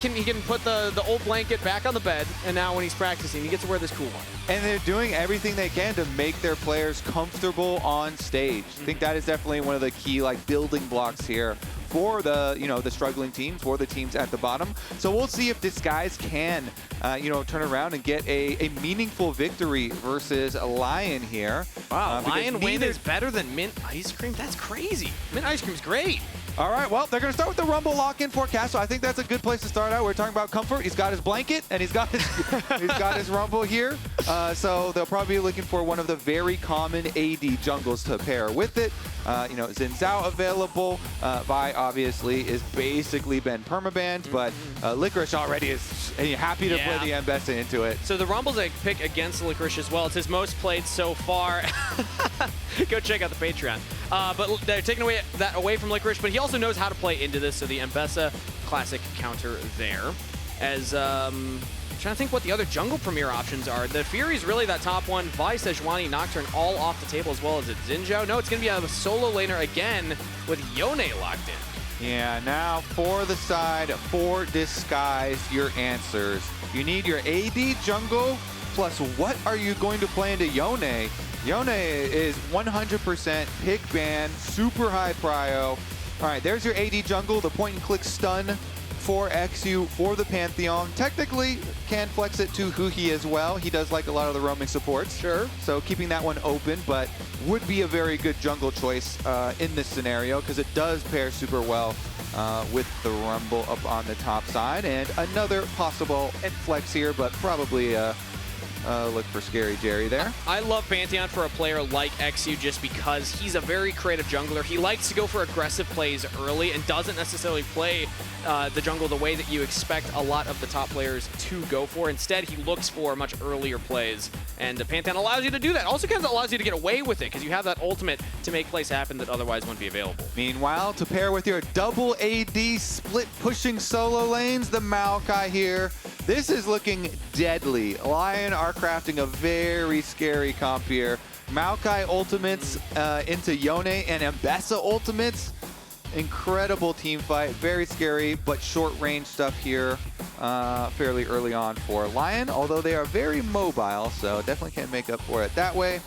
He can put the old blanket back on the bed, and now when he's practicing, he gets to wear this cool one. And they're doing everything they can to make their players comfortable on stage. I think that is definitely one of the key building blocks here for the the struggling teams, for the teams at the bottom. So we'll see if Disguise can turn around and get a meaningful victory versus LYON here. Wow, LYON win is better than Mint Ice Cream? That's crazy. Mint Ice Cream's great. All right, well, they're going to start with the Rumble lock-in forecast, so I think that's a good place to start out. We're talking about comfort. He's got his blanket, and he's got his Rumble here. So they'll probably be looking for one of the very common AD jungles to pair with it. Xin Zhao available. Vi, obviously, is basically been permabanned, but Licorice already is happy to play the Ambessa into it. So the Rumble's a pick against Licorice as well. It's his most played so far. Go check out the Patreon. But they're taking that away from Licorice, but he also knows how to play into this, so the Ambessa classic counter there. As, trying to think what the other jungle premier options are. The Fury's really that top one. Vi, Sejuani, Nocturne all off the table as well as Xin Zhao. No, it's going to be a solo laner again with Yone locked in. Yeah, now for the side, for Disguise, your answers. You need your AD jungle, plus what are you going to play into Yone? Yone is 100% pick ban, super high prio. All right, there's your AD jungle, the point-and-click stun for eXyu, for the Pantheon. Technically, can flex it to Huhi as well. He does like a lot of the roaming supports. Sure. So keeping that one open, but would be a very good jungle choice in this scenario because it does pair super well with the Rumble up on the top side. And another possible flex here, but probably look for ScaryJerry there. I love Pantheon for a player like eXyu just because he's a very creative jungler. He likes to go for aggressive plays early and doesn't necessarily play the jungle the way that you expect a lot of the top players to go for. Instead, he looks for much earlier plays, and Pantheon allows you to do that. Also kind of allows you to get away with it because you have that ultimate to make plays happen that otherwise wouldn't be available. Meanwhile, to pair with your double AD split pushing solo lanes, the Maokai here. This is looking deadly. LYON are crafting a very scary comp here. Maokai ultimates into Yone and Ambessa ultimates. Incredible team fight, very scary, but short range stuff here fairly early on for LYON, although they are very mobile, so definitely can't make up for it that way.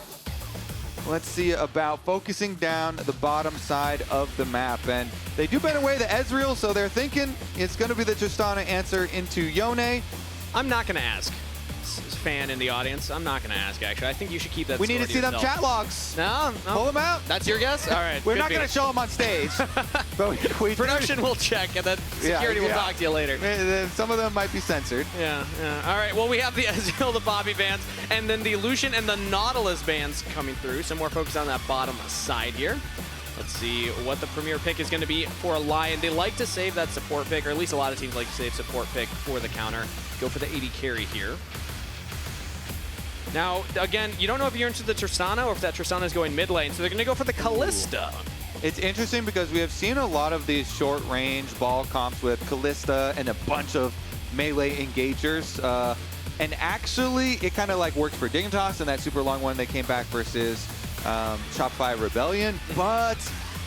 Let's see about focusing down the bottom side of the map, and they do ban away the Ezreal, so they're thinking it's going to be the Tristana answer into Yone. I'm not going to ask. Fan in the audience, I'm not going to ask, actually. I think you should keep that. We need to see them chat logs. No? Pull them out. That's your guess? All right. We're not going to show them on stage. But we Production will check, and then security will talk to you later. Some of them might be censored. Yeah. All right, well, we have the Ezreal, the Bobby bans, and then the Lucian and the Nautilus bans coming through. Some more focus on that bottom side here. Let's see what the premier pick is going to be for LYON. They like to save that support pick, or at least a lot of teams like to save support pick for the counter. Go for the AD carry here. Now, again, you don't know if you're into the Tristana or if that Tristana is going mid lane, so they're going to go for the Kalista. It's interesting because we have seen a lot of these short-range ball comps with Kalista and a bunch of melee engagers. And actually, it kind of worked for Dignitas in that super long one they came back versus Shopify Rebellion. But,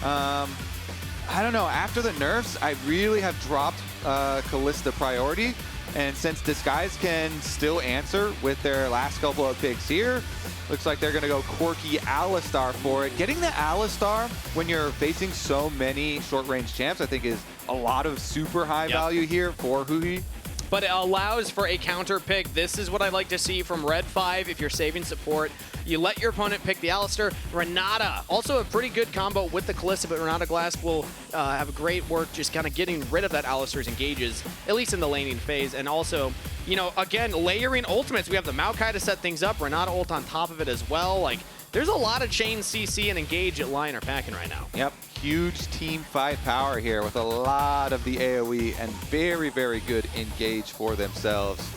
I don't know, after the nerfs, I really have dropped Kalista priority. And since Disguise can still answer with their last couple of picks here, looks like they're going to go Corki Alistar for it. Getting the Alistar when you're facing so many short-range champs, I think is a lot of super high value here for Huhi. But it allows for a counter pick. This is what I like to see from Red 5 if you're saving support. You let your opponent pick the Alistar. Renata, also a pretty good combo with the Kalista, but Renata Glasc will have a great work just kind of getting rid of that Alistar's engages, at least in the laning phase. And also, again, layering ultimates. We have the Maokai to set things up, Renata ult on top of it as well. There's a lot of chain CC and engage that LYON are packing right now. Yep, huge team fight power here with a lot of the AoE and very, very good engage for themselves.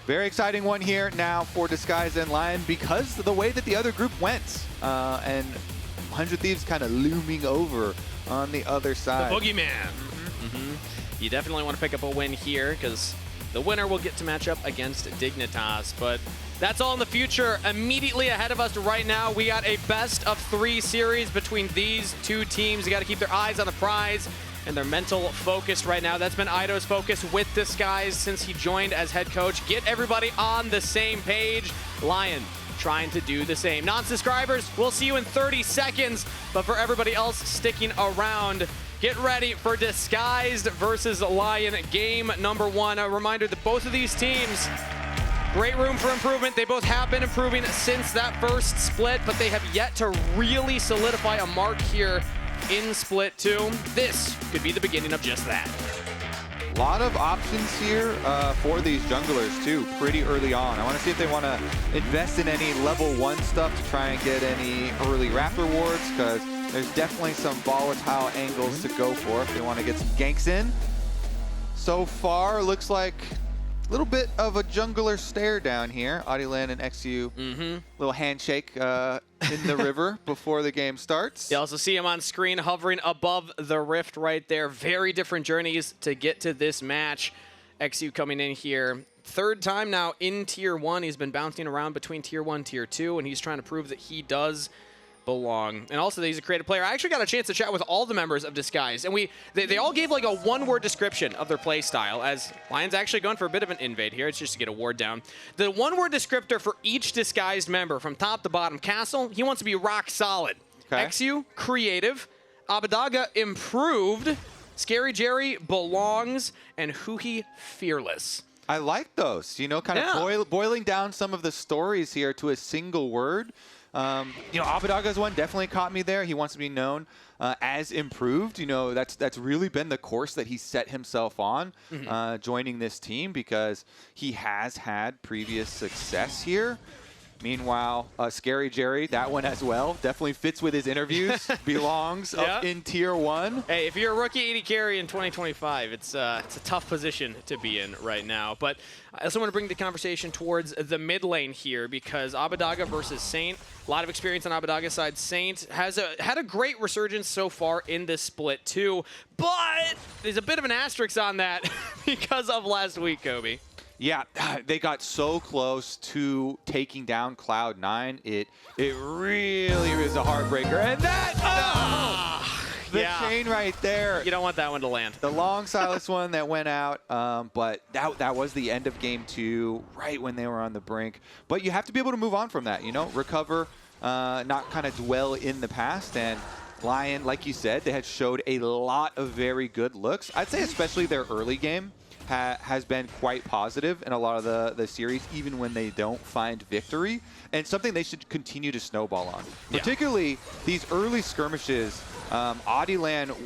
Very exciting one here now for Disguise and LYON because of the way that the other group went. And 100 Thieves kind of looming over on the other side. The boogeyman. You definitely want to pick up a win here because the winner will get to match up against Dignitas. But that's all in the future. Immediately ahead of us right now, we got a best-of-3 series between these two teams. You got to keep their eyes on the prize. and they're mental focused right now. That's been Ido's focus with Disguise since he joined as head coach. Get everybody on the same page. Lion trying to do the same. Non-subscribers, we'll see you in 30 seconds. But for everybody else sticking around, get ready for Disguised versus Lion game number 1. A reminder that both of these teams, great room for improvement. They both have been improving since that first split, but they have yet to really solidify a mark here in split 2. This could be the beginning of just that. A lot of options here for these junglers too, pretty early on. I want to see if they want to invest in any level 1 stuff to try and get any early Raptor wards, because there's definitely some volatile angles to go for if they want to get some ganks in. So far, looks like a little bit of a jungler stare down here. Oddie and eXyu, little handshake in the river before the game starts. You also see him on screen hovering above the rift right there. Very different journeys to get to this match. eXyu coming in here. 3rd time now in Tier 1. He's been bouncing around between Tier 1 and Tier 2, and he's trying to prove that he does belong. And also that he's a creative player. I actually got a chance to chat with all the members of Disguise, and they all gave like a 1-word description of their play style, as Lion's actually going for a bit of an invade here. It's just to get a ward down. The 1-word descriptor for each Disguised member from top to bottom. Castle, he wants to be rock solid. Okay. eXyu, creative. Abbedage, improved. ScaryJerry, belongs. And Huhi, fearless. I like those, you know, kind of boiling down some of the stories here to a single word. You know, Abbedage's one definitely caught me there. He wants to be known as improved. You know, that's really been the course that he set himself on joining this team, because he has had previous success here. Meanwhile, ScaryJerry, that one as well, definitely fits with his interviews, belongs up in Tier 1. Hey, if you're a rookie AD carry in 2025, it's a tough position to be in right now. But I also want to bring the conversation towards the mid lane here, because Abbedage versus Saint, a lot of experience on Abbedage's side. Saint has had a great resurgence so far in this split too, but there's a bit of an asterisk on that because of last week, Kobe. Yeah, they got so close to taking down Cloud9. It really was a heartbreaker. And that, the chain right there. You don't want that one to land. The long Silas one that went out, but that was the end of game 2, right when they were on the brink. But you have to be able to move on from that, you know, recover, not kind of dwell in the past. And Lion, like you said, they had showed a lot of very good looks. I'd say especially their early game has been quite positive in a lot of the series, even when they don't find victory, and something they should continue to snowball on. Particularly these early skirmishes. Oddie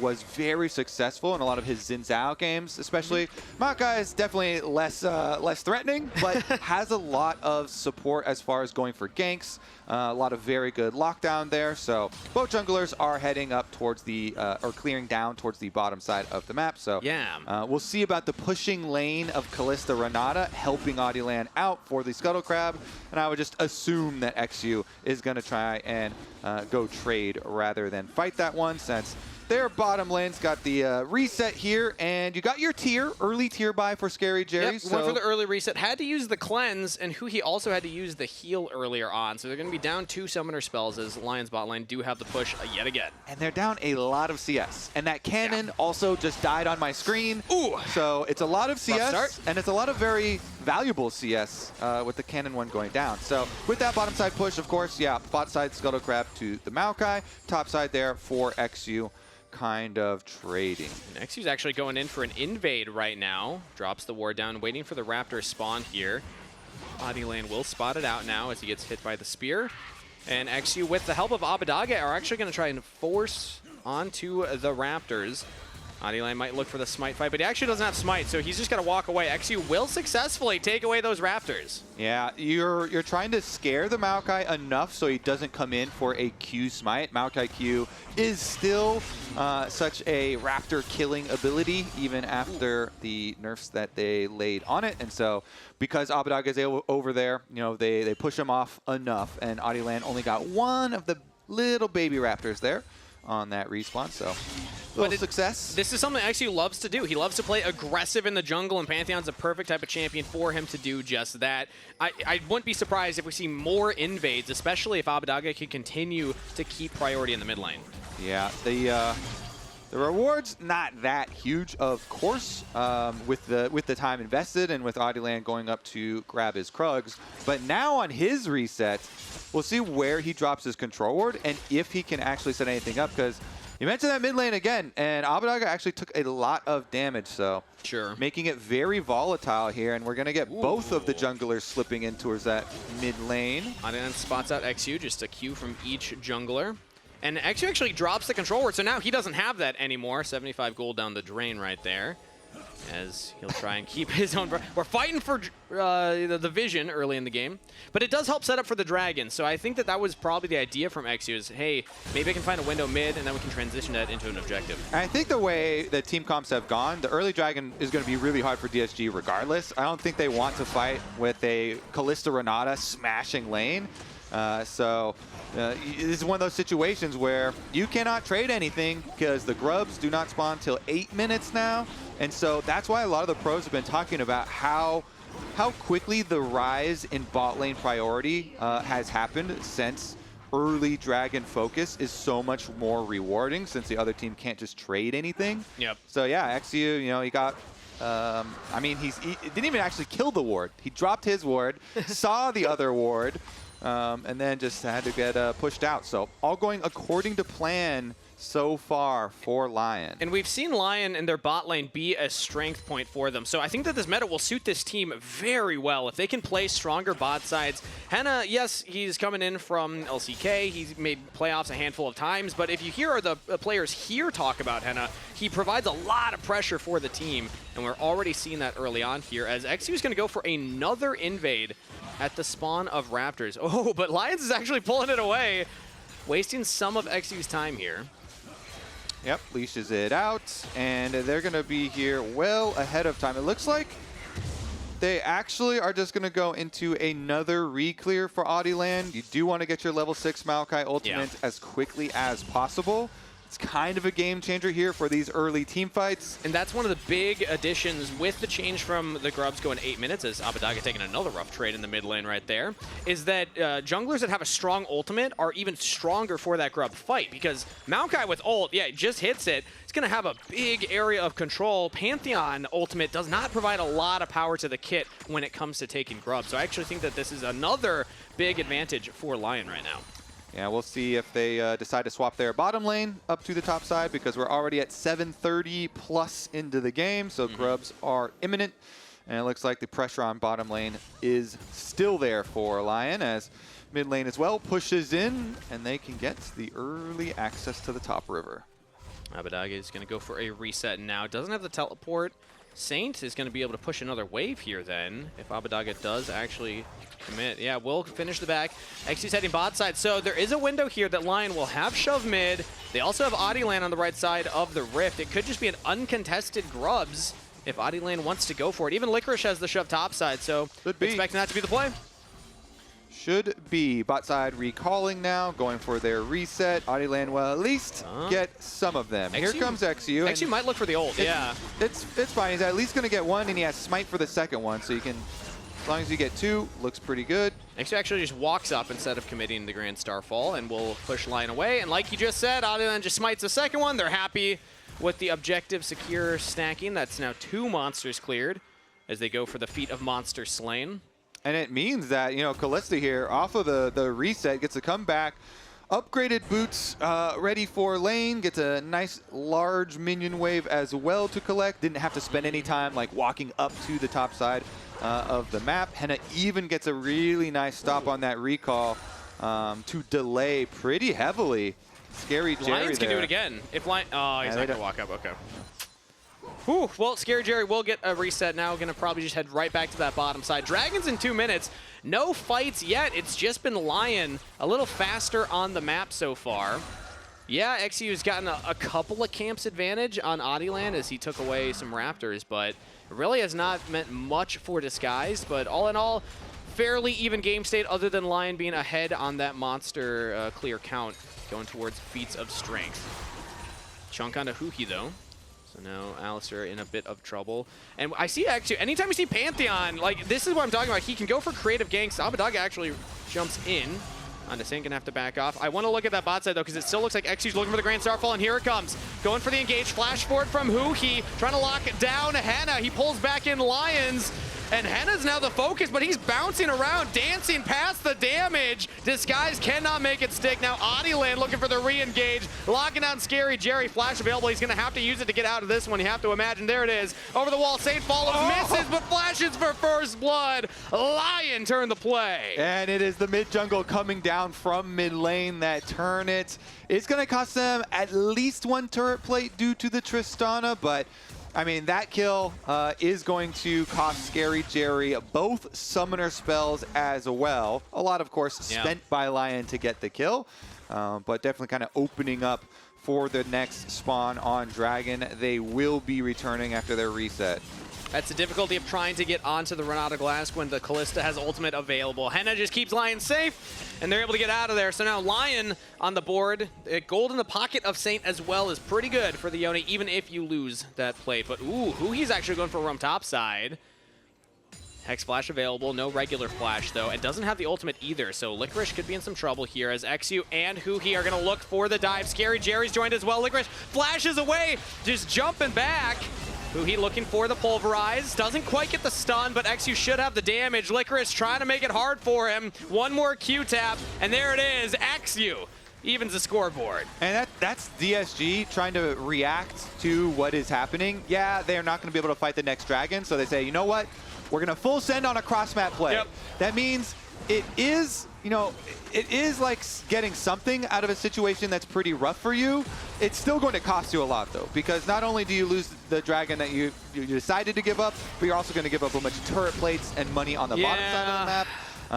was very successful in a lot of his Xin Zhao games, especially. Maokai is definitely less threatening, but has a lot of support as far as going for ganks. A lot of very good lockdown there. So both junglers are heading up towards the, or clearing down towards the bottom side of the map. So we'll see about the pushing lane of Kalista Renata helping Oddie out for the Scuttle Crab. And I would just assume that eXyu is going to try and go trade rather than fight that one, since their bottom lane's got the reset here, and you got your early tier buy for ScaryJerry. Yep, went for the early reset. Had to use the cleanse, and Huhi also had to use the heal earlier on. So they're going to be down 2 summoner spells, as Lion's bot lane do have the push yet again. And they're down a lot of CS. And that cannon also just died on my screen. Ooh. So it's a lot of CS, and it's a lot of very valuable CS with the cannon one going down. So with that bottom side push, of course, bot side Scuttle Crab to the Maokai, top side there for eXyu. Kind of trading. eXyu's actually going in for an invade right now. Drops the ward down, waiting for the Raptor spawn here. Oddie will spot it out now as he gets hit by the spear. And eXyu, with the help of Abbedage, are actually going to try and force onto the Raptors. Oddie might look for the smite fight, but he actually doesn't have smite, so he's just going to walk away. eXyu will successfully take away those Raptors. Yeah, you're trying to scare the Maokai enough so he doesn't come in for a Q smite. Maokai Q is still such a Raptor killing ability, even after the nerfs that they laid on it. And so because Abbedage is over there, you know, they push him off enough, and Oddie only got one of the little baby Raptors there on that respawn, so little success. This is something eXyu loves to do. He loves to play aggressive in the jungle, and Pantheon's a perfect type of champion for him to do just that. I wouldn't be surprised if we see more invades, especially if Abbedage can continue to keep priority in the mid lane. Yeah, The reward's not that huge, of course, with the time invested and with Oddie going up to grab his Krugs. But now on his reset, we'll see where he drops his control ward and if he can actually set anything up, because you mentioned that mid lane again, and Abbedage actually took a lot of damage, so sure, making it very volatile here, and we're going to get both of the junglers slipping in towards that mid lane. Oddie spots out eXyu, just a Q from each jungler. And eXyu actually drops the control ward, so now he doesn't have that anymore. 75 gold down the drain right there, as he'll try and keep his own. We're fighting for the vision early in the game, but it does help set up for the dragon. So I think that was probably the idea from eXyu is, hey, maybe I can find a window mid, and then we can transition that into an objective. I think the way the team comps have gone, the early dragon is going to be really hard for DSG regardless. I don't think they want to fight with a Kalista Renata smashing lane. This is one of those situations where you cannot trade anything because the grubs do not spawn till 8 minutes now. And so that's why a lot of the pros have been talking about how quickly the rise in bot lane priority has happened since early dragon focus is so much more rewarding since the other team can't just trade anything. Yep. So yeah, eXyu, he got I mean, he didn't even actually kill the ward. He dropped his ward, saw the other ward, and then just had to get pushed out. So all going according to plan so far for LYON. And we've seen LYON and their bot lane be a strength point for them. So I think that this meta will suit this team very well if they can play stronger bot sides. Hena, yes, he's coming in from LCK. He's made playoffs a handful of times. But if you hear the players here talk about Hena, he provides a lot of pressure for the team. And we're already seeing that early on here as eXyu is going to go for another invade at the spawn of Raptors. Oh, but Lyonz is actually pulling it away, wasting some of eXyu's time here. Yep, leashes it out, and they're going to be here well ahead of time. It looks like they actually are just going to go into another re-clear for Oddie Land. You do want to get your level 6 Maokai ultimate as quickly as possible. It's kind of a game changer here for these early team fights. And that's one of the big additions with the change from the grubs going 8 minutes, as Abbedage taking another rough trade in the mid lane right there, is that junglers that have a strong ultimate are even stronger for that grub fight, because Maokai with ult, yeah, just hits it. It's going to have a big area of control. Pantheon ultimate does not provide a lot of power to the kit when it comes to taking grubs. So I actually think that this is another big advantage for LYON right now. Yeah, we'll see if they decide to swap their bottom lane up to the top side, because we're already at 7:30 plus into the game, so grubs are imminent. And it looks like the pressure on bottom lane is still there for LYON, as mid lane as well pushes in, and they can get the early access to the top river. Abbedage is going to go for a reset now. Doesn't have the teleport. Saint is going to be able to push another wave here then, if Abbedage does actually commit. Yeah, we'll finish the back. eXyu's heading bot side, so there is a window here that LYON will have shove mid. They also have Oddie Land on the right side of the rift. It could just be an uncontested grubs if Oddie Land wants to go for it. Even Licorice has the shove top side, so expecting that to be the play. Should be. Bot side recalling now, going for their reset. Oddie Land will at least get some of them. Here comes eXyu. eXyu might look for the ult, yeah. It's fine. He's at least going to get one, and he has smite for the second one, so you can, as long as you get two, looks pretty good. eXyu actually just walks up instead of committing the Grand Starfall, and will push LYON away. And like you just said, Oddie Land just smites the second one. They're happy with the objective secure stacking. That's now 2 monsters cleared as they go for the feat of monster slain. And it means that, Kalista here, off of the reset, gets to come back. Upgraded boots ready for lane, gets a nice large minion wave as well to collect. Didn't have to spend any time walking up to the top side of the map. Hena even gets a really nice stop on that recall to delay pretty heavily. ScaryJerry Lyonz can do it again. If LYON, oh, he's not going to walk up, okay. Whew. Well, ScaryJerry will get a reset now. Going to probably just head right back to that bottom side. Dragons in 2 minutes. No fights yet. It's just been LYON a little faster on the map so far. Yeah, eXyu's gotten a couple of camps advantage on Oddie Land as he took away some Raptors, but it really has not meant much for Disguise. But all in all, fairly even game state other than LYON being ahead on that monster clear count, going towards feats of strength. Chunk onto Huhi, though. So now Alistar in a bit of trouble. And I see actually, anytime you see Pantheon, this is what I'm talking about. He can go for creative ganks. Abbedage actually jumps in. Saint gonna have to back off. I want to look at that bot side though, because it still looks like eXyu's looking for the Grand Starfall, and here it comes. going for the engage. Flash forward from Huhi, trying to lock down Hena. He pulls back in Lyonz. And Hena's now the focus, but he's bouncing around, dancing past the damage. Disguise cannot make it stick. Now Oddie looking for the re-engage, locking down ScaryJerry. Flash available. He's going to have to use it to get out of this one. You have to imagine. There it is. Over the wall. Saint follows, misses, but flashes for first blood. Lion turned the play. And it is the mid jungle coming down from mid lane that turn it. It's going to cost them at least one turret plate due to the Tristana, but I mean, that kill is going to cost ScaryJerry both summoner spells as well. A lot, of course, spent by Lion to get the kill, but definitely kind of opening up for the next spawn on Dragon. They will be returning after their reset. That's the difficulty of trying to get onto the Renata Glasc when the Kalista has ultimate available. Hena just keeps Lion safe, and they're able to get out of there. So now Lion on the board. Gold in the pocket of Saint as well is pretty good for the Yone, even if you lose that plate. But ooh, Huhi's actually going for roam top side. Hex Flash available, no regular Flash though. It doesn't have the ultimate either, so Licorice could be in some trouble here as eXyu and Huhi are gonna look for the dive. ScaryJerry's joined as well. Licorice flashes away, just jumping back. Huhi looking for the pulverize. Doesn't quite get the stun, but eXyu should have the damage. Licorice trying to make it hard for him. One more Q-tap, and there it is. eXyu evens the scoreboard. And that's DSG trying to react to what is happening. Yeah, they're not going to be able to fight the next dragon, so they say, you know what? We're going to full send on a cross-map play. Yep. That means it is, you know, it is like getting something out of a situation that's pretty rough for you. It's still going to cost you a lot, though, because not only do you lose the dragon that you decided to give up, but you're also going to give up a bunch of turret plates and money on the bottom side of the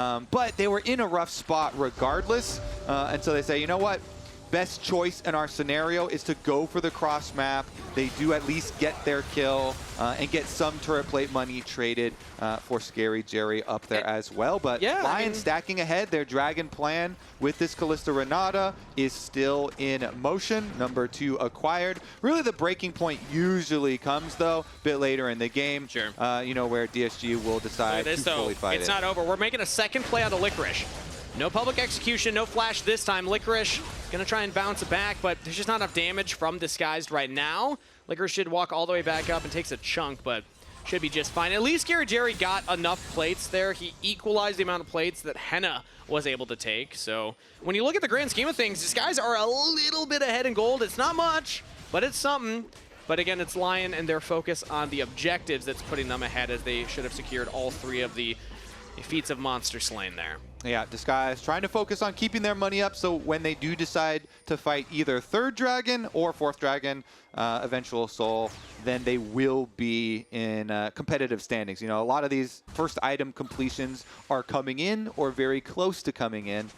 map. But they were in a rough spot regardless, and so they say, you know what? Best choice in our scenario is to go for the cross map. They do at least get their kill and get some turret plate money traded for ScaryJerry up there as well. But yeah, Lion stacking ahead. Their dragon plan with this Kalista Renata is still in motion. Number 2 acquired. Really the breaking point usually comes, though, a bit later in the game. Sure. You know, where DSG will decide to fully fight it. It's not over. We're making a second play on the Licorice. No public execution, no flash this time. Licorice gonna try and bounce it back, but there's just not enough damage from Disguised right now. Licorice should walk all the way back up and takes a chunk, but should be just fine. At least ScaryJerry got enough plates there. He equalized the amount of plates that Hena was able to take. So when you look at the grand scheme of things, Disguised are a little bit ahead in gold. It's not much, but it's something. But again, it's Lion and their focus on the objectives that's putting them ahead, as they should have secured all 3 of the feats of monster slain there. Yeah, Disguise trying to focus on keeping their money up, so when they do decide to fight either 3rd dragon or 4th dragon, Eventual Soul, then they will be in competitive standings. You know, a lot of these first item completions are coming in or very close to coming in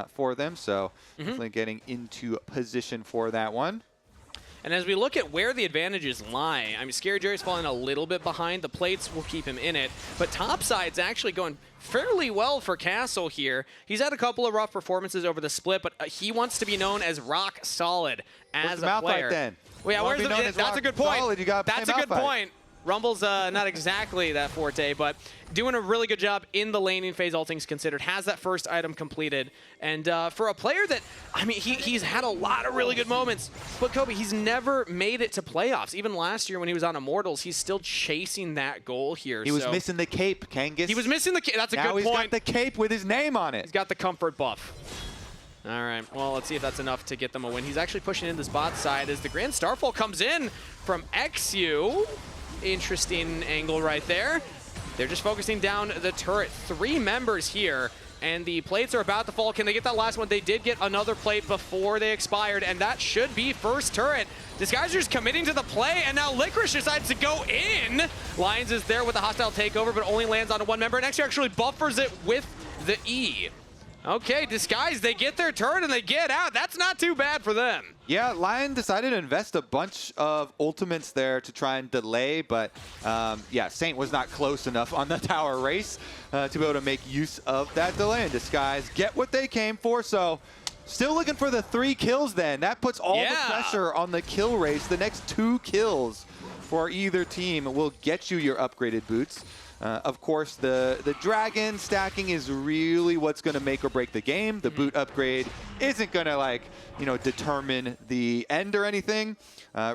for them, so definitely getting into position for that one. And as we look at where the advantages lie, I mean, ScaryJerry's falling a little bit behind. The plates will keep him in it. But topside's actually going fairly well for Castle here. He's had a couple of rough performances over the split, but he wants to be known as rock solid as a player. Then? Well, yeah, where's the, that's a good point. Solid, that's a good point. Rumble's not exactly that forte, but doing a really good job in the laning phase, all things considered. Has that first item completed. And for a player that, I mean, he's had a lot of really good moments, but Kobe, he's never made it to playoffs. Even last year when he was on Immortals, he's still chasing that goal here. He was missing the cape, KAngas. He was missing the cape. That's a good point. Now he's got the cape with his name on it. He's got the comfort buff. All right, well, let's see if that's enough to get them a win. He's actually pushing in this bot side as the Grand Starfall comes in from eXyu. Interesting angle right there. They're just focusing down the turret. 3 members here, and the plates are about to fall. Can they get that last one? They did get another plate before they expired, and that should be first turret. Disguiser's committing to the play, and now Licorice decides to go in. Lyonz is there with a hostile takeover, but only lands on 1 member, and eXyu actually buffers it with the E. Okay, Disguise, they get their turn and they get out. That's not too bad for them. Yeah, Lion decided to invest a bunch of ultimates there to try and delay, but yeah, Saint was not close enough on the tower race to be able to make use of that delay. And Disguise get what they came for, so still looking for the 3 kills then. That puts all the pressure on the kill race. The next 2 kills for either team will get you your upgraded boots. Of course, the dragon stacking is really what's going to make or break the game. The boot upgrade isn't going to, like, you know, determine the end or anything.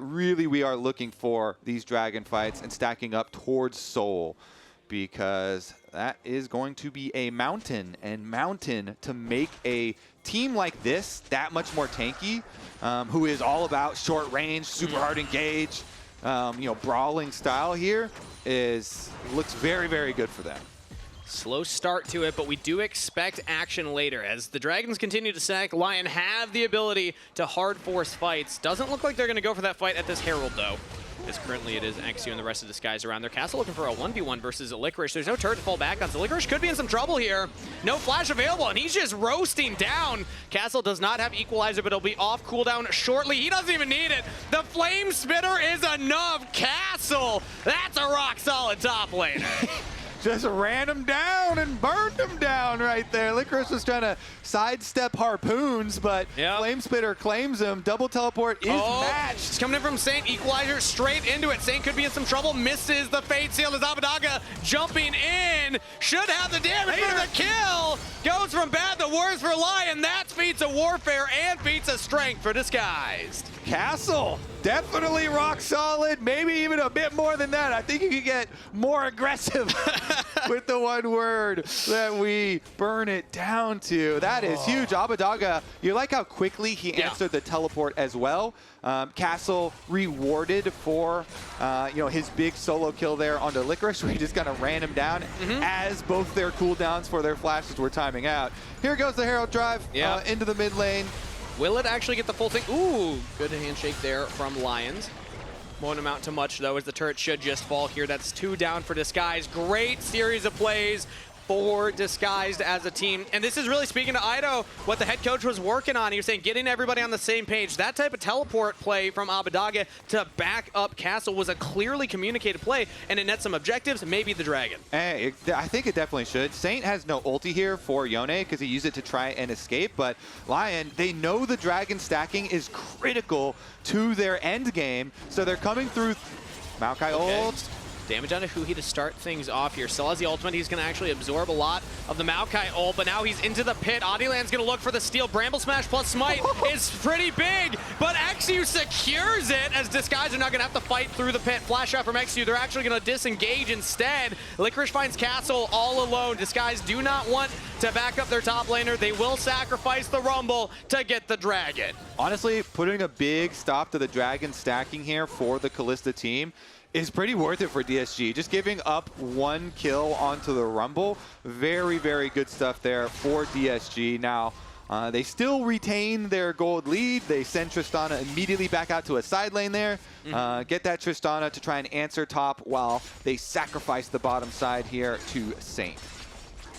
Really, we are looking for these dragon fights and stacking up towards Soul, because that is going to be a mountain. And mountain, to make a team like this that much more tanky, who is all about short range, super hard engage, you know, brawling style here, looks very, very good for them. Slow start to it, but we do expect action later. As the Dragons continue to sack, LYON have the ability to hard force fights. Doesn't look like they're going to go for that fight at this Herald, though. As currently it is eXyu and the rest of this guys around their castle looking for a 1v1 versus a Licorice. There's no turret to fall back on, so Licorice could be in some trouble here. No flash available, and he's just roasting down. Castle does not have Equalizer, but it'll be off cooldown shortly. He doesn't even need it. The Flame Spitter is enough. Castle, that's a rock-solid top laner. Just ran him down and burned him down right there. Licorice was trying to sidestep harpoons, but Flame Spitter claims him. Double teleport is matched. It's coming in from Saint. Equalizer straight into it. Saint could be in some trouble. Misses the Fate Seal as Abbedage jumping in. Should have the damage for the kill. Goes from bad to worse for LYON. That's feats of warfare and feats of strength for Disguised. Castle, definitely rock solid. Maybe even a bit more than that. I think you could get more aggressive with the one word that we burn it down to. That is huge. Abbedage, you like how quickly he answered the teleport as well. Castle rewarded for you know, his big solo kill there onto Licorice, where he just kind of ran him down as both their cooldowns for their flashes were timing out. Here goes the Herald drive into the mid lane. Will it actually get the full thing? Ooh, good handshake there from Lyonz. Won't amount to much, though, as the turret should just fall here. That's 2 down for Disguised. Great series of plays for Disguised as a team. And this is really speaking to Ido, what the head coach was working on. He was saying getting everybody on the same page. That type of teleport play from Abbedage to back up Castle was a clearly communicated play, and it nets some objectives, maybe the Dragon. Hey, I think it definitely should. Saint has no ulti here for Yone because he used it to try and escape, but LYON, they know the Dragon stacking is critical to their end game, so they're coming through. Maokai ult. Damage onto Huhi to start things off here. Still has the ultimate. He's going to actually absorb a lot of the Maokai ult, but now he's into the pit. Oddie Land's going to look for the steal. Bramble Smash plus Smite is pretty big, but eXyu secures it as Disguise are not going to have to fight through the pit. Flash out from eXyu. They're actually going to disengage instead. Licorice finds Castle all alone. Disguise do not want to back up their top laner. They will sacrifice the Rumble to get the Dragon. Honestly, putting a big stop to the Dragon stacking here for the Kalista team is pretty worth it for DSG. Just giving up 1 kill onto the Rumble. Very, very good stuff there for DSG. Now, they still retain their gold lead. They send Tristana immediately back out to a side lane there. Get that Tristana to try and answer top while they sacrifice the bottom side here to Saint.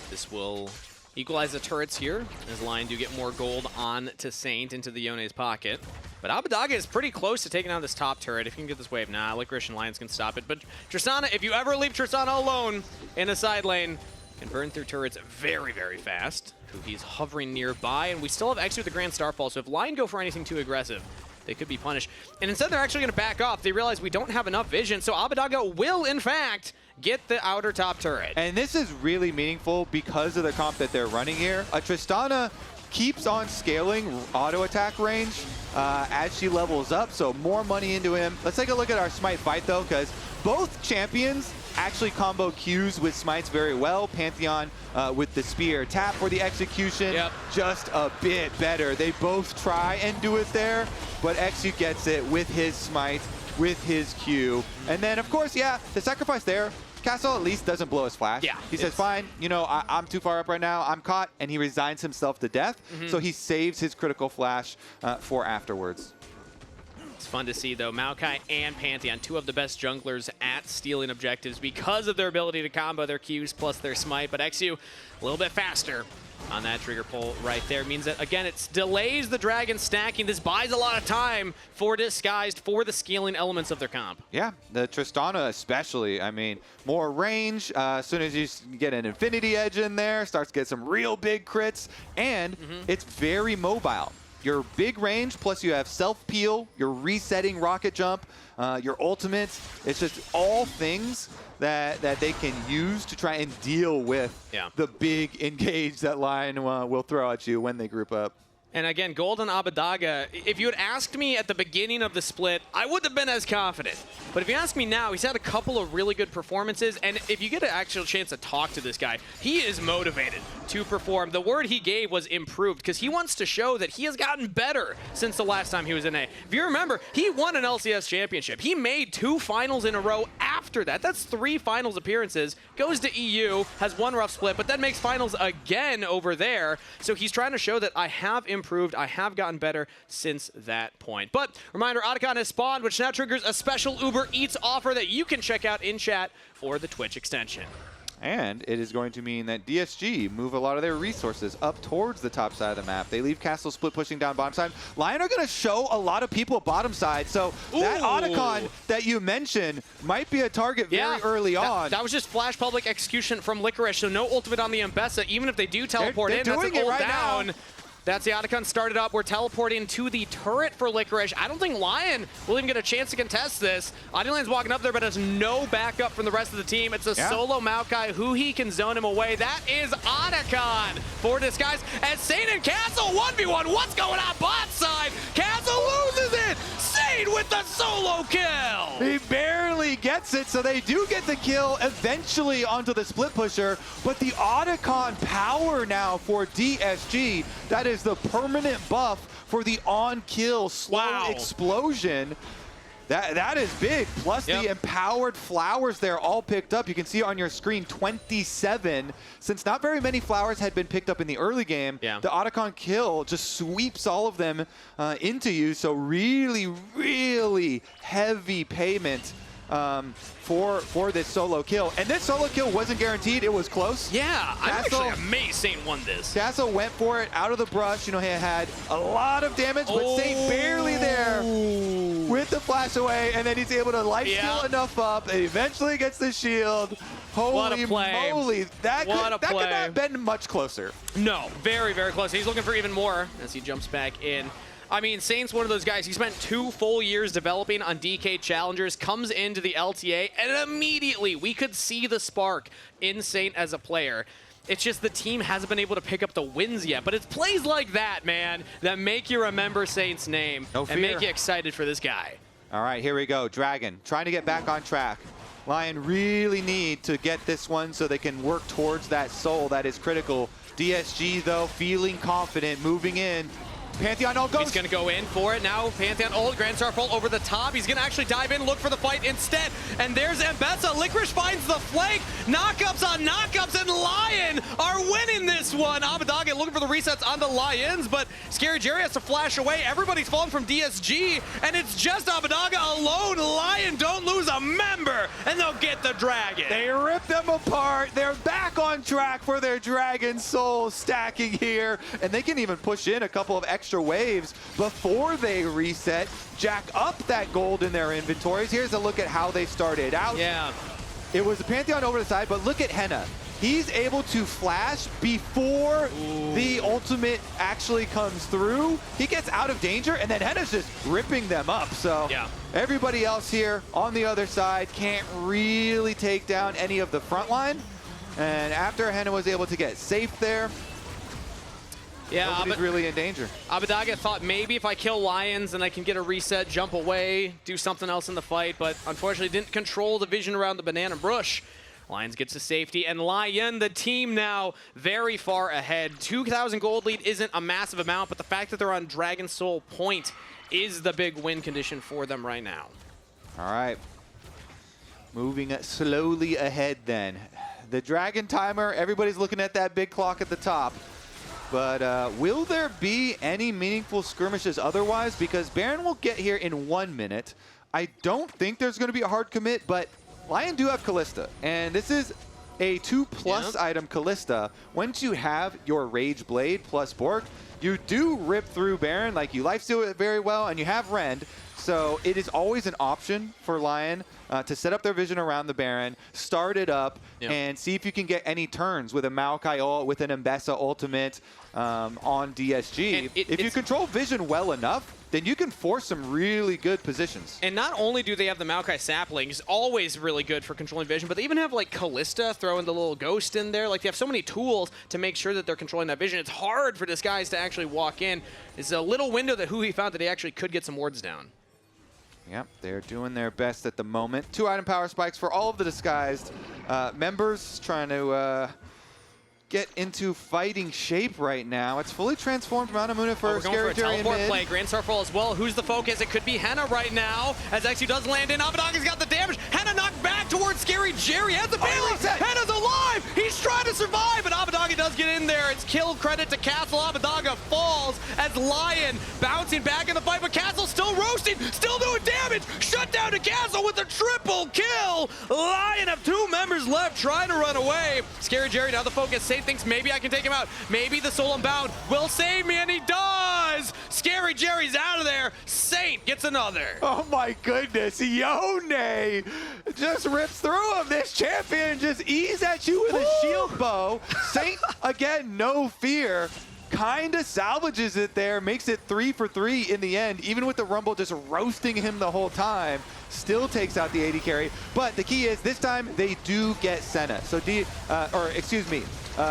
This will equalize the turrets here as LYON do get more gold on to Saint into the Yone's pocket. But Abbedage is pretty close to taking out this top turret. If you can get this wave, Licorice and LYONz can stop it. But Tristana, if you ever leave Tristana alone in a side lane, can burn through turrets very, very fast. Huhi's hovering nearby, and we still have eXyu with the Grand Starfall, so if LYON go for anything too aggressive, they could be punished. And instead, they're actually going to back off. They realize we don't have enough vision, so Abbedage will, in fact, get the outer top turret. And this is really meaningful because of the comp that they're running here. Tristana keeps on scaling auto attack range as she levels up, so more money into him. Let's take a look at our Smite fight, though, because both champions actually combo Qs with Smites very well. Pantheon with the spear tap for the execution, just a bit better. They both try and do it there, but eXyu gets it with his Smite, with his Q. And then, of course, the sacrifice there, Castle at least doesn't blow his flash. He says, fine, you know, I'm too far up right now, I'm caught, and he resigns himself to death, so he saves his critical flash for afterwards. It's fun to see, though. Maokai and Pantheon, 2 of the best junglers at stealing objectives because of their ability to combo their Qs plus their Smite, but eXyu a little bit faster on that trigger pull right there. Means that, again, it delays the Dragon stacking. This buys a lot of time for Disguised, for the scaling elements of their comp. Yeah, the Tristana especially. I mean, more range. As soon as you get an Infinity Edge in there, starts to get some real big crits, and it's very mobile. your big range, plus you have self-peel, your resetting rocket jump, your ultimates. It's just all things that they can use to try and deal with the big engage that LYON will throw at you when they group up. And again, Gold and Abbedage, if you had asked me at the beginning of the split, I wouldn't have been as confident. But if you ask me now, he's had a couple of really good performances, and if you get an actual chance to talk to this guy, he is motivated to perform. The word he gave was improved, because he wants to show that he has gotten better since the last time he was in A. If you remember, he won an LCS championship. He made 2 finals in a row after that. That's 3 finals appearances, goes to EU, has 1 rough split, but then makes finals again over there. So he's trying to show that I have improved, I have gotten better since that point. But reminder, Oddicon has spawned, which now triggers a special Uber Eats offer that you can check out in chat or the Twitch extension. And it is going to mean that DSG move a lot of their resources up towards the top side of the map. They leave Castle Split pushing down bottom side. LYON are going to show a lot of people bottom side. So that Oddicon that you mentioned might be a target very early on. That was just flash public execution from Licorice, so no ultimate on the Ambessa. Even if they do teleport they're in, that's doing an it ult right down. now. That's the Oddicon started up. We're teleporting to the turret for Licorice. I don't think LYON will even get a chance to contest this. Audieland's walking up there, but has no backup from the rest of the team. It's a solo Maokai. Huhi can zone him away. That is Oddicon for Disguise. As Saint and Castle 1v1. What's going on bot side? Castle loses it. Saint with the solo kill. He barely gets it, so they do get the kill eventually onto the split pusher. But the Oddicon power now for DSG, that is the permanent buff for the on-kill slow explosion. That is big. Plus the empowered flowers there all picked up. You can see on your screen 27. Since not very many flowers had been picked up in the early game, the Oddicon kill just sweeps all of them into you. So really, really heavy payment for this solo kill. And this solo kill wasn't guaranteed. It was close. Yeah, I'm actually amazed Saint won this. Castle went for it out of the brush. You know, he had a lot of damage, but Saint barely there with the flash away, and then he's able to life steal enough up, and eventually gets the shield. Holy moly, that could not have been much closer. No, very, very close. He's looking for even more as he jumps back in. I mean, Saint's one of those guys, he spent 2 full years developing on DK Challengers, comes into the LTA, and immediately we could see the spark in Saint as a player. It's just the team hasn't been able to pick up the wins yet, but it's plays like that, man, that make you remember Saint's name and make you excited for this guy. All right, here we go. Dragon trying to get back on track. LYON really need to get this one so they can work towards that soul that is critical. DSG, though, feeling confident, moving in. Pantheon ult goes. He's going to go in for it now. Pantheon ult, Grand Starfall over the top. He's going to actually dive in, look for the fight instead. And there's Ambessa. Licorice finds the flank. Knockups on knockups, and LYON are winning this one. Abbedage looking for the resets on the Lyonz, but ScaryJerry has to flash away. Everybody's falling from DSG, and it's just Abbedage alone. LYON don't lose a member, and they'll get the dragon. They rip them apart. They're back on track for their Dragon Soul stacking here, and they can even push in a couple of extra waves before they reset, jack up that gold in their inventories. Here's a look at how they started out. It was the Pantheon over the side, but look at Hena. He's able to flash before the ultimate actually comes through. He gets out of danger, and then Hena's just ripping them up. So everybody else here on the other side can't really take down any of the front line. And after Hena was able to get safe there, nobody's really in danger. Abbedage thought maybe if I kill Lyonz and I can get a reset, jump away, do something else in the fight, but unfortunately didn't control the vision around the banana bush. Lyonz gets to safety, and LYON, the team now very far ahead. 2,000 gold lead isn't a massive amount, but the fact that they're on Dragon Soul point is the big win condition for them right now. All right. Moving slowly ahead then. The Dragon timer, everybody's looking at that big clock at the top. But will there be any meaningful skirmishes otherwise? Because Baron will get here in 1 minute. I don't think there's going to be a hard commit, but LYON do have Kalista. And this is a 2+ item Kalista. Once you have your Rage Blade plus Bork, you do rip through Baron. Like, you lifesteal it very well, and you have Rend. So it is always an option for Lion to set up their vision around the Baron, start it up, and see if you can get any turns with a Maokai ult, with an Ambessa ultimate on DSG. If you control vision well enough, then you can force some really good positions. And not only do they have the Maokai saplings, always really good for controlling vision, but they even have like Kalista throwing the little ghost in there. Like they have so many tools to make sure that they're controlling that vision. It's hard for this guys to actually walk in. It's a little window that Huhi found that he actually could get some wards down. Yep, they're doing their best at the moment. 2 item power spikes for all of the disguised members, trying to get into fighting shape right now. It's fully transformed Mount Amuna for ScaryJerry in mid. Play. Grand Starfall as well. Who's the focus? It could be Hena right now, as eXyu does land in. Abbedage got the damage. Hena knocked back towards ScaryJerry. Has the bailout. Hena's alive. He's trying to survive, but Abbedage does get in there. It's kill credit to Castle. Abbedage falls as Lion bouncing back in the fight, but Castle still roasting, still doing damage. Shut down to Castle with a triple kill. Lion have 2 members left trying to run away. ScaryJerry now the focus. Saint thinks maybe I can take him out. Maybe the Soul Unbound will save me, and he does! ScaryJerry's out of there. Saint gets another. Oh my goodness, Yone just rips through him. This champion just ease at you with a shield bow. Saint, again, no fear. Kinda salvages it there, makes it 3 for 3 in the end, even with the Rumble just roasting him the whole time. Still takes out the AD carry, but the key is this time they do get Senna. So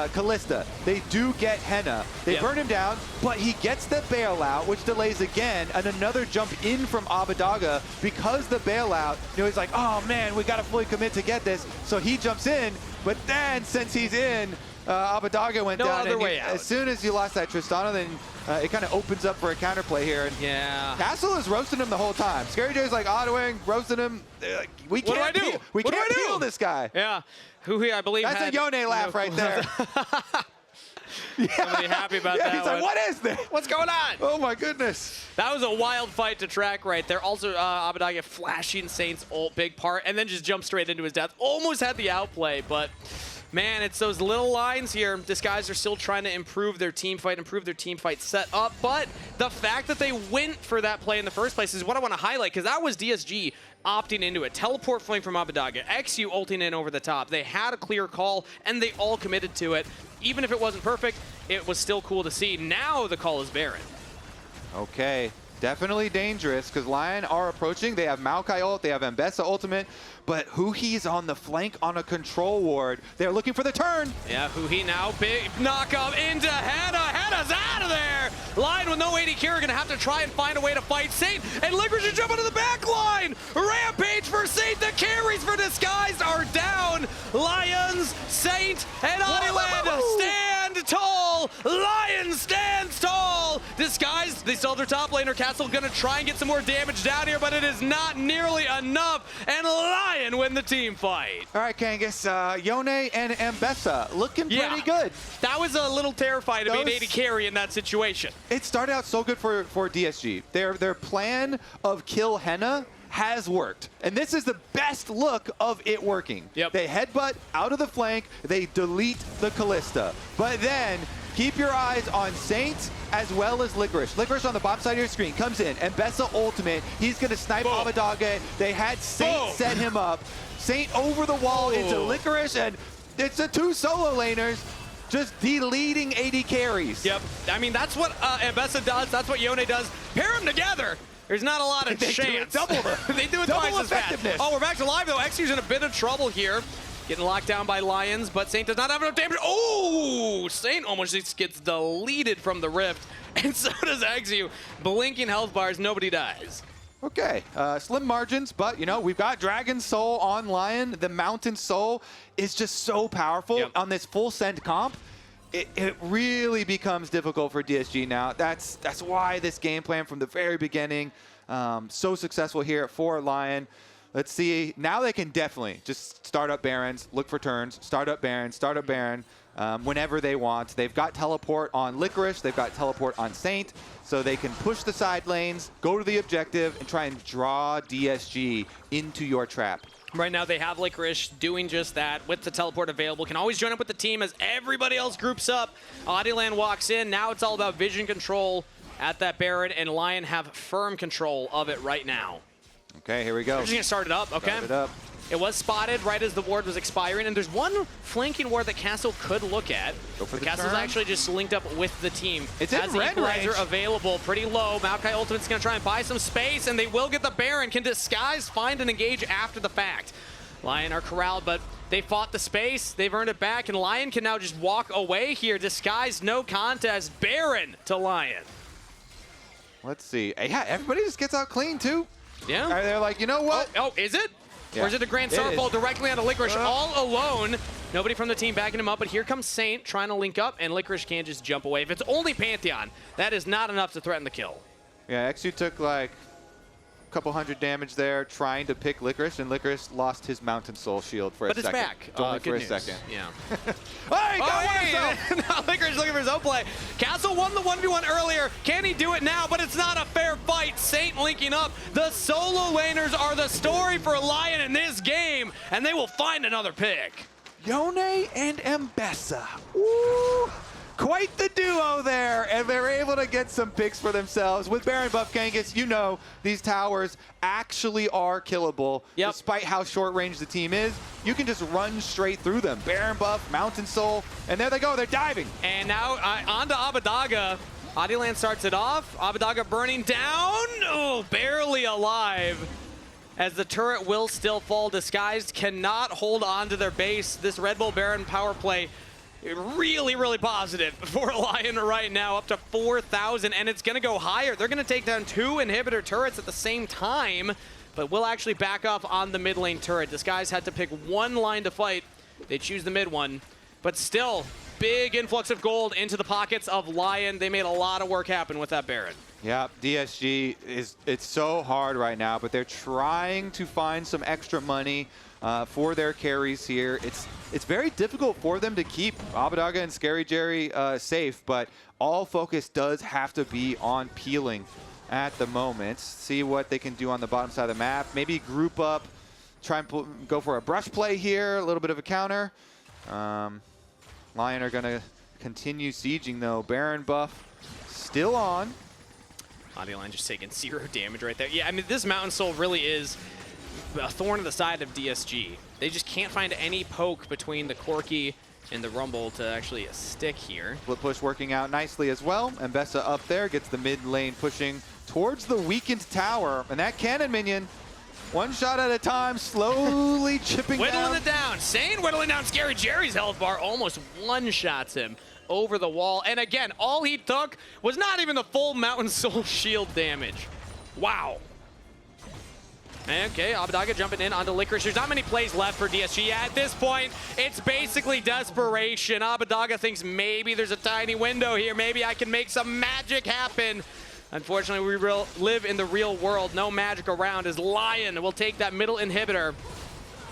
Kalista. They do get Hena. They burn him down, but he gets the bailout, which delays again, and another jump in from Abbedage because the bailout, he's like, oh man, we gotta fully commit to get this. So he jumps in, but then since he's in, Abbedage went down, and as soon as you lost that Tristana, then it kind of opens up for a counterplay here. And Castle is roasting him the whole time. ScaryJerry's like autoing, roasting him. We can't peel this guy. Yeah, Huhi, I believe that's a Yone laugh right there. Somebody happy about that. He's like, what is this? What's going on? Oh my goodness. That was a wild fight to track right there. Also, Abbedage flashing Saint's ult, big part, and then just jumped straight into his death. Almost had the outplay, but man, it's those little lines here. These guys are still trying to improve their team fight set up, but the fact that they went for that play in the first place is what I want to highlight, because that was DSG opting into it. Teleport flame from Abbedage, eXyu ulting in over the top. They had a clear call, and they all committed to it. Even if it wasn't perfect, it was still cool to see. Now the call is Baron. Okay, definitely dangerous, because Lion are approaching. They have Maokai ult, they have Ambessa ultimate, but Huhi's on the flank on a control ward. They're looking for the turn. Yeah, Huhi now, big knock up into Hena. Hena's out of there. Lion with no AD carry, gonna have to try and find a way to fight Saint, and Licorice should jump into the back line. Rampage for Saint, the carries for Disguised are down. Lyonz, Saint, and Oddie stand tall. Lion stands tall. Disguised, they still have their top laner. Castle gonna try and get some more damage down here, but it is not nearly enough, and Lion win the team fight. All right, KAngas, Yone and Ambessa looking pretty good. That was a little terrifying to be an AD carry in that situation. It started out so good for DSG. Their plan of kill Hena has worked, and this is the best look of it working. They headbutt out of the flank, they delete the Kalista, but then keep your eyes on Saint as well as Licorice. Licorice on the bottom side of your screen comes in, Ambessa ultimate, he's gonna snipe Abbedage. They had Saint set him up. Saint over the wall into Licorice, and it's the 2 solo laners just deleting AD carries. I mean, that's what Ambessa does, that's what Yone does. Pair them together. There's not a lot of chance. They do it twice as fast. Oh, we're back to live though. eXyu's in a bit of trouble here. Getting locked down by Lyonz, but Saint does not have enough damage. Oh, Saint almost just gets deleted from the rift, and so does eXyu. Blinking health bars, nobody dies. Okay, slim margins, but we've got Dragon Soul on Lion. The Mountain Soul is just so powerful on this full send comp. It really becomes difficult for DSG now. That's why this game plan from the very beginning so successful here for Lion. Let's see. Now they can definitely just start up Barons, look for turns, start up Baron, whenever they want. They've got teleport on Licorice. They've got teleport on Saint. So they can push the side lanes, go to the objective, and try and draw DSG into your trap. Right now they have Licorice doing just that with the teleport available. Can always join up with the team as everybody else groups up. Audieland walks in. Now it's all about vision control at that Baron, and LYON have firm control of it right now. Okay, here we go. We're just going to start it up, okay? Start it up. It was spotted right as the ward was expiring, and there's one flanking ward that Castle could look at. Go for the Castle's turn. actually just linked up with the team. It's in has the red equalizer range. available, pretty low. Maokai Ultimate's going to try and buy some space, and they will get the Baron. Can Disguise find and engage after the fact? LYON are corralled, but they fought the space. They've earned it back, and LYON can now just walk away here. Disguise, no contest. Baron to LYON. Let's see. Yeah, everybody just gets out clean, too. Yeah. They're like, you know what? Oh, is it? Yeah, or is it a Grand it Starfall is. directly onto Licorice all alone? Nobody from the team backing him up, but here comes Saint trying to link up, and Licorice can't just jump away. If it's only Pantheon, that is not enough to threaten the kill. Yeah, eXyu took like a couple hundred damage there trying to pick Licorice, and Licorice lost his Mountain Soul shield for a second. But it's back. Only Good for a news. second. Yeah. Hey, got one himself! Now Licorice looking for his own play. Castle won the 1v1 earlier. Can he do it now? But it's not a fair fight. Saint linking up. The solo laners are the story for LYON in this game, and they will find another pick. Yone and Ambessa. Ooh, quite the duo there, and they're able to get some picks for themselves. With Baron buff KAngas, you know these towers actually are killable. Yep. Despite how short range the team is, you can just run straight through them. Baron buff, Mountain Soul, and there they go, they're diving. And now on to Abbedage. Oddie starts it off. Abbedage burning down. Oh, barely alive. As the turret will still fall. Disguised cannot hold on to their base. This Red Bull Baron power play really, really positive for LYON right now, up to 4,000, and it's going to go higher. They're going to take down 2 inhibitor turrets at the same time, but will actually back off on the mid lane turret. Disguise had to pick one line to fight. They choose the mid one, but still, big influx of gold into the pockets of LYON. They made a lot of work happen with that Baron. Yeah, DSG it's so hard right now, but they're trying to find some extra money for their carries here. It's very difficult for them to keep Abbedage and ScaryJerry safe, but all focus does have to be on peeling at the moment. See what they can do on the bottom side of the map. Maybe group up, try and go for a brush play here, a little bit of a counter. LYON are going to continue sieging though. Baron buff still on. Oddie just taking 0 damage right there. Yeah, I mean, this Mountain Soul really is a thorn in the side of DSG. They just can't find any poke between the Corki and the Rumble to actually stick here. Split push working out nicely as well. Ambessa up there gets the mid lane pushing towards the weakened tower. And that cannon minion, one shot at a time, slowly chipping Whittling down. it down. Sane whittling down ScaryJerry's health bar. Almost one-shots him over the wall. And again, all he took was not even the full Mountain Soul shield damage. Wow. Okay, Abbedage jumping in onto Licorice. There's not many plays left for DSG. At this point, it's basically desperation. Abbedage thinks maybe there's a tiny window here. Maybe I can make some magic happen. Unfortunately, we live in the real world. No magic around as LYON will take that middle inhibitor.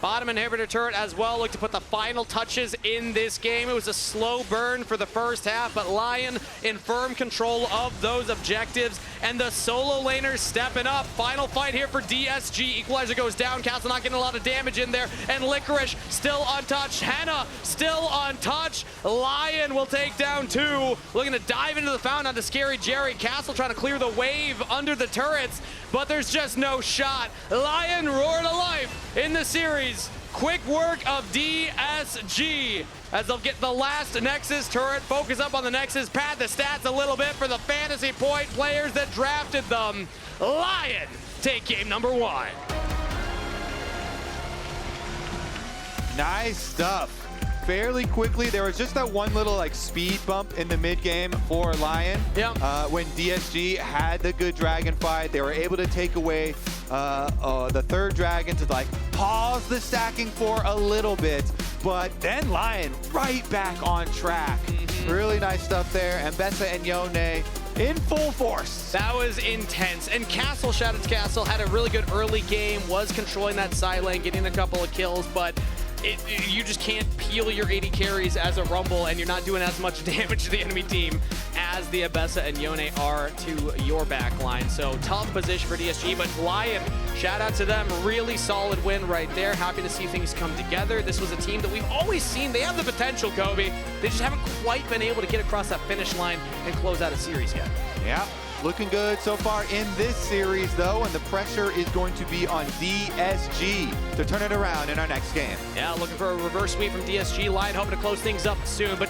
Bottom inhibitor turret as well. Look to put the final touches in this game. It was a slow burn for the first half, but LYON in firm control of those objectives. And the solo laners stepping up. Final fight here for DSG. Equalizer goes down. Castle not getting a lot of damage in there. And Licorice still untouched. Hena still untouched. LYON will take down 2. Looking to dive into the fountain onto ScaryJerry. Castle trying to clear the wave under the turrets, but there's just no shot. LYON roar to life in the series. Quick work of DSG as they'll get the last Nexus turret, focus up on the Nexus, pad the stats a little bit for the fantasy point players that drafted them. LYON take game number 1. Nice stuff. Fairly quickly, there was just that one little like speed bump in the mid game for LYON. Yeah. When DSG had the good dragon fight, they were able to take away the third dragon to like pause the stacking for a little bit, but then LYON right back on track. Really nice stuff there. Ambessa and Yone in full force. That was intense. And Castle, shout out to Castle, had a really good early game, was controlling that side lane, getting a couple of kills, but you just can't peel your 80 carries as a Rumble, and you're not doing as much damage to the enemy team as the Ambessa and Yone are to your back line. So tough position for DSG, but LYON, shout out to them. Really solid win right there. Happy to see things come together. This was a team that we've always seen. They have the potential, Kobe. They just haven't quite been able to get across that finish line and close out a series yet. Yeah. Looking good so far in this series, though, and the pressure is going to be on DSG to turn it around in our next game. Yeah, looking for a reverse sweep from DSG. Lion hoping to close things up soon, but